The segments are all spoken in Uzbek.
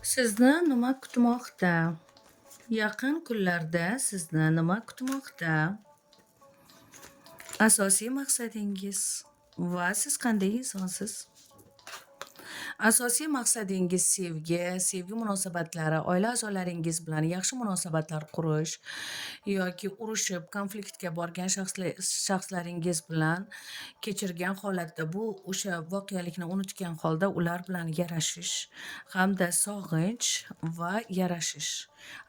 Sizni nima kutmoqda? Yaqin kunlarda sizni nima kutmoqda? Asosiy maqsadingiz va siz qanday insonsiz? Asosiy maqsadingiz sevgi munosabatlari, oila a'zolaringiz bilan yaxshi munosabatlar qurish yoki urushib, konfliktga borgan shaxslaringiz bilan kechirgan holatda bu o'sha voqealikni unutgan holda ular bilan yarashish hamda sog'inch va yarashish.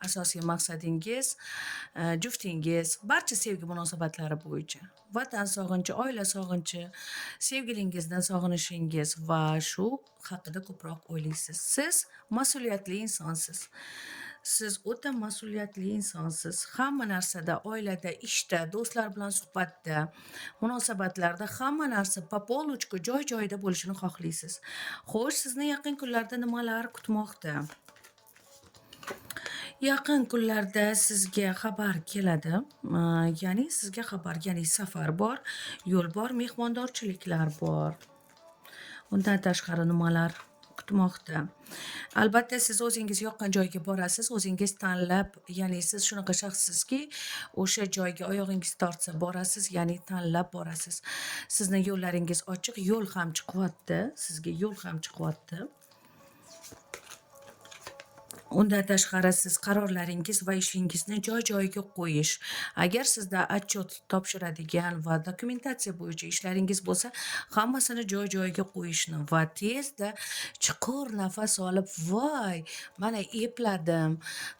Asosiy maqsadingiz, juftingiz barcha sevgi munosabatlari bo'yicha vatan sog'inchi, oila sog'inchi, sevgilingizdan sog'inishingiz va shu haqida ko'proq o'ylaysiz. Siz mas'uliyatli insonsiz. Siz o'ta mas'uliyatli insonsiz. Hamma narsada, oilada, ishda, do'stlar bilan suhbatda, munosabatlarda hamma narsa по полочку joy-joyida bo'lishini xohlaysiz. Xo'sh, sizni yaqin kunlarda nimalar kutmoqda? Yaqin kunlarda sizga xabar keladi. Ya'ni sizga xabar, ya'ni safar bor, yo'l bor, mehmondorchiliklar bor. Undan tashqari nimalar kutmoqda? Albatta, siz o'zingiz yoqqan joyga borasiz, o'zingiz tanlab, ya'ni siz shunaqa shaxssizki, o'sha joyga oyog'ingiz tortsa borasiz, ya'ni tanlab borasiz. Sizni yo'llaringiz ochiq, yo'l ham chiqyapti, sizga yo'l ham chiqyapti. Undan tashqari siz qarorlaringiz va ishingizni joy-joyiga qo'yish. Agar sizda отчет topshiradigan va dokumentatsiya bo'yicha ishlaringiz bo'lsa, hammasini joy-joyiga qo'yishni va tezda chuqur nafas olib, "Voy, mana epladim,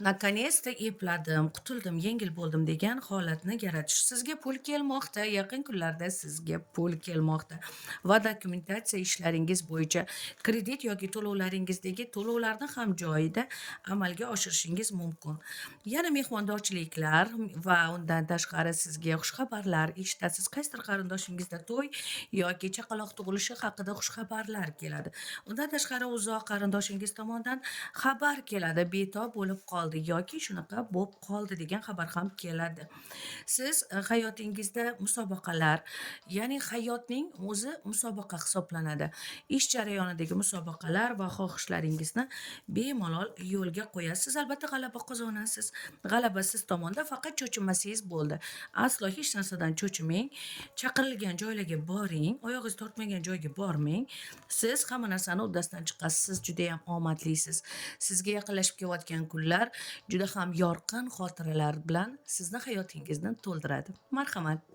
наконец-то epladim, qutuldim, yengil bo'ldim" degan holatni yaratish. Sizga pul kelmoqda, yaqin kunlarda sizga pul kelmoqda va dokumentatsiya ishlaringiz bo'yicha kredit yoki to'lovlaringizdagi to'lovlarni ham joyida amalga oshirishingiz mumkin. Yana mehmondorchiliklar va undan tashqari sizga xushxabarlar eshitasiz. Qaysidir qarindoshingizda to'y yoki chaqaloq tug'ilishi haqida xushxabarlar keladi. Undan tashqari uzoq qarindoshingiz tomonidan xabar keladi, betob bo'lib qoldi yoki shunaqa bo'lib qoldi degan xabar ham keladi. Siz hayotingizda musobaqalar, ya'ni hayotning o'zi musobaqa hisoblanadi. Ish jarayonidagi musobaqalar va xohishlaringizni bemalol yo'lga qo'yasiz. Albatta g'alaba qozonasiz. G'alaba siz tomonda, faqat cho'chimasangiz bo'ldi. Aslo hech narsadan cho'chimang. Chaqirilgan joylarga boring, oyog'ingiz tortmagan joyga bormang. Siz hamma narsani uddasidan chiqasiz. Siz juda ham omadlisiz. Sizga yaqinlashib kelayotgan kunlar juda ham yorqin xotiralar bilan sizni hayotingizni to'ldiradi. Marhamat.